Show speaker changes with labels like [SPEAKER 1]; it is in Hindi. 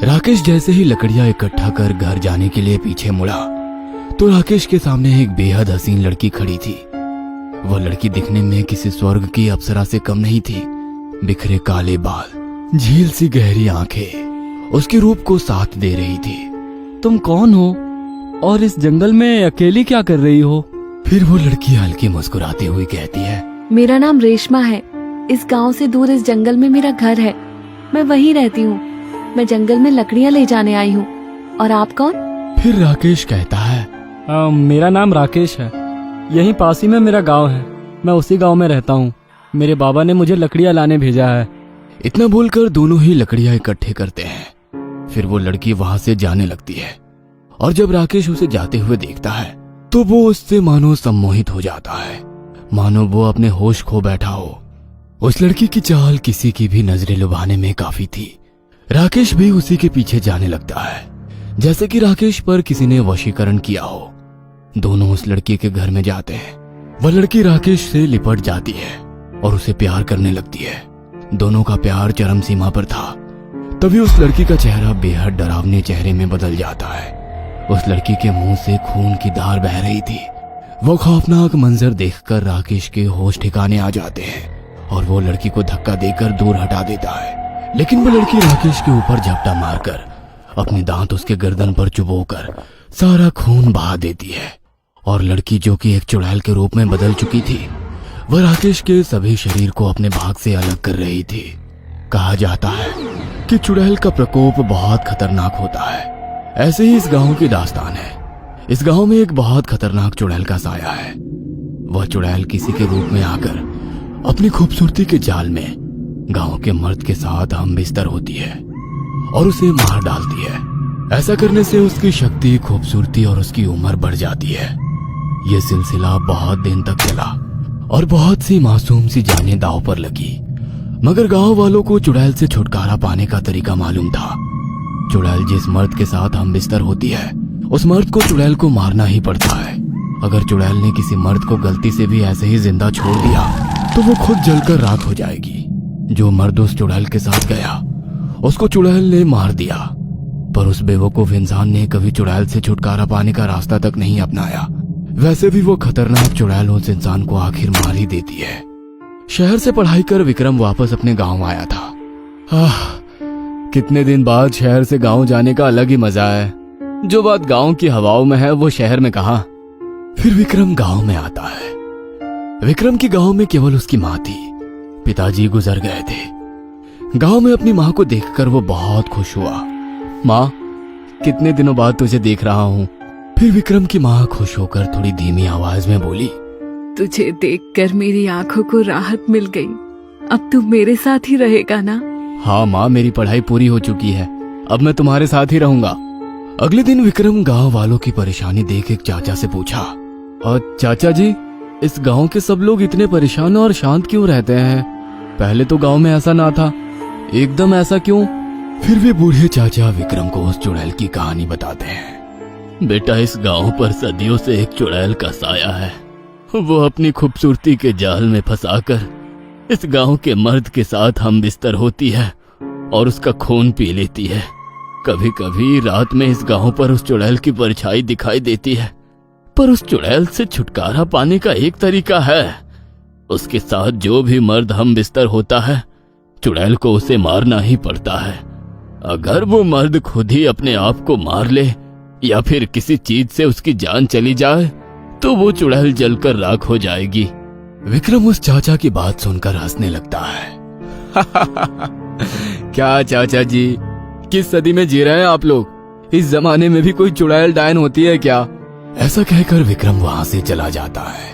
[SPEAKER 1] राकेश जैसे ही लकड़ियां इकट्ठा कर घर जाने के लिए पीछे मुड़ा तो राकेश के सामने एक बेहद हसीन लड़की खड़ी थी। वह लड़की दिखने में किसी स्वर्ग की अप्सरा से कम नहीं थी। बिखरे काले बाल, झील सी गहरी आंखें उसके रूप को साथ दे रही थी।
[SPEAKER 2] तुम कौन हो और इस जंगल में अकेली क्या कर रही हो?
[SPEAKER 1] फिर वो लड़की हल्की मुस्कुराती हुई कहती है,
[SPEAKER 3] मेरा नाम रेशमा है। इस गांव से दूर इस जंगल में मेरा घर है। मैं वहीं रहती हूँ। मैं जंगल में लकड़ियाँ ले जाने आई हूँ। और आप कौन?
[SPEAKER 1] फिर राकेश कहता है,
[SPEAKER 2] मेरा नाम राकेश है। यहीं पास ही में मेरा गांव है। मैं उसी गांव में रहता हूँ। मेरे बाबा ने मुझे लकड़ियाँ लाने भेजा है।
[SPEAKER 1] इतना बोलकर दोनों ही लकड़ियां इकट्ठे करते हैं। फिर वो लड़की वहां से जाने लगती है और जब राकेश उसे जाते हुए देखता है तो वो उससे मानो सम्मोहित हो जाता है, मानो वो अपने होश खो बैठा हो। उस लड़की की चाल किसी की भी नजरें लुभाने में काफी थी। राकेश भी उसी के पीछे जाने लगता है, जैसे कि राकेश पर किसी ने वशीकरण किया हो। दोनों उस लड़की के घर में जाते हैं। वह लड़की राकेश से लिपट जाती है और उसे प्यार करने लगती है। दोनों का प्यार चरम सीमा पर था। तभी उस लड़की का चेहरा बेहद डरावने चेहरे में बदल जाता है। उस लड़की के मुंह से खून की धार बह रही थी। वो खौफनाक मंजर देखकर राकेश के होश ठिकाने आ जाते हैं और वो लड़की को धक्का देकर दूर हटा देता है। लेकिन वो लड़की राकेश के ऊपर झपटा मारकर अपने दांत उसके गर्दन पर चुभोकर सारा खून बहा देती है और लड़की, जो कि एक चुड़ैल के रूप में बदल चुकी थी, वह राकेश के सभी शरीर को अपने भाग से अलग कर रही थी। कहा जाता है कि चुड़ैल का प्रकोप बहुत खतरनाक होता है। ऐसे ही इस गांव की दास्तान है। इस गांव में एक बहुत खतरनाक चुड़ैल का साया है। वह चुड़ैल किसी के रूप में आकर अपनी खूबसूरती के जाल में गांव के मर्द के साथ हम बिस्तर होती है और उसे मार डालती है। ऐसा करने से उसकी शक्ति, खूबसूरती और उसकी उम्र बढ़ जाती है। यह सिलसिला बहुत दिन तक चला और बहुत सी मासूम सी जानें दांव पर लगी। मगर गांव वालों को चुड़ैल से छुटकारा पाने का तरीका मालूम था। चुड़ैल जिस मर्द के साथ हम बिस्तर होती है, उस मर्द को चुड़ैल को मारना ही पड़ता है। अगर चुड़ैल ने किसी मर्द को गलती से भी ऐसे ही जिंदा छोड़ दिया तो वो खुद जलकर राख हो जाएगी। जो मर्द उस चुड़ैल के साथ गया उसको चुड़ैल ने मार दिया, पर उस बेवकूफ इंसान ने कभी चुड़ैल से छुटकारा पाने का रास्ता तक नहीं अपनाया। वैसे भी वो खतरनाक चुड़ैल उस इंसान को आखिर मार ही देती है। शहर से पढ़ाई कर विक्रम वापस अपने गांव आया था। कितने दिन बाद शहर से गांव जाने का अलग ही मजा है। जो बात गांव की हवाओं में है वो शहर में कहां। फिर विक्रम गांव में आता है। विक्रम की गांव में केवल उसकी माँ थी। पिताजी गुजर गए थे। गांव में अपनी माँ को देखकर वो बहुत खुश हुआ। माँ, कितने दिनों बाद तुझे देख रहा हूँ। फिर विक्रम की माँ खुश होकर थोड़ी धीमी आवाज में बोली,
[SPEAKER 3] तुझे देखकर मेरी आंखों को राहत मिल गई। अब तू मेरे साथ ही रहेगा ना?
[SPEAKER 1] हाँ माँ, मेरी पढ़ाई पूरी हो चुकी है। अब मैं तुम्हारे साथ ही रहूंगा। अगले दिन विक्रम गांव वालों की परेशानी देख एक चाचा से पूछा, और चाचा जी, इस गांव के सब लोग इतने परेशान और शांत क्यों रहते हैं? पहले तो गांव में ऐसा ना था, एकदम ऐसा क्यों? फिर वे बूढ़े चाचा विक्रम को उस चुड़ैल की कहानी बताते हैं। बेटा, इस गांव पर सदियों से एक चुड़ैल का साया है। वो अपनी खूबसूरती के जाल में फंसाकर इस गांव के मर्द के साथ हम बिस्तर होती है और उसका खून पी लेती है। कभी कभी रात में इस गांव पर उस चुड़ैल की परछाई दिखाई देती है, पर उस चुड़ैल से छुटकारा पाने का एक तरीका है। उसके साथ जो भी मर्द हम बिस्तर होता है, चुड़ैल को उसे मारना ही पड़ता है। अगर वो मर्द खुद ही अपने आप को मार ले या फिर किसी चीज से उसकी जान चली जाए तो वो चुड़ैल जलकर राख हो जाएगी। विक्रम उस चाचा की बात सुनकर हंसने लगता है। क्या चाचा जी, किस सदी में जी रहे हैं आप लोग? इस जमाने में भी कोई चुड़ैल डायन होती है क्या? ऐसा कहकर विक्रम वहां से चला जाता है।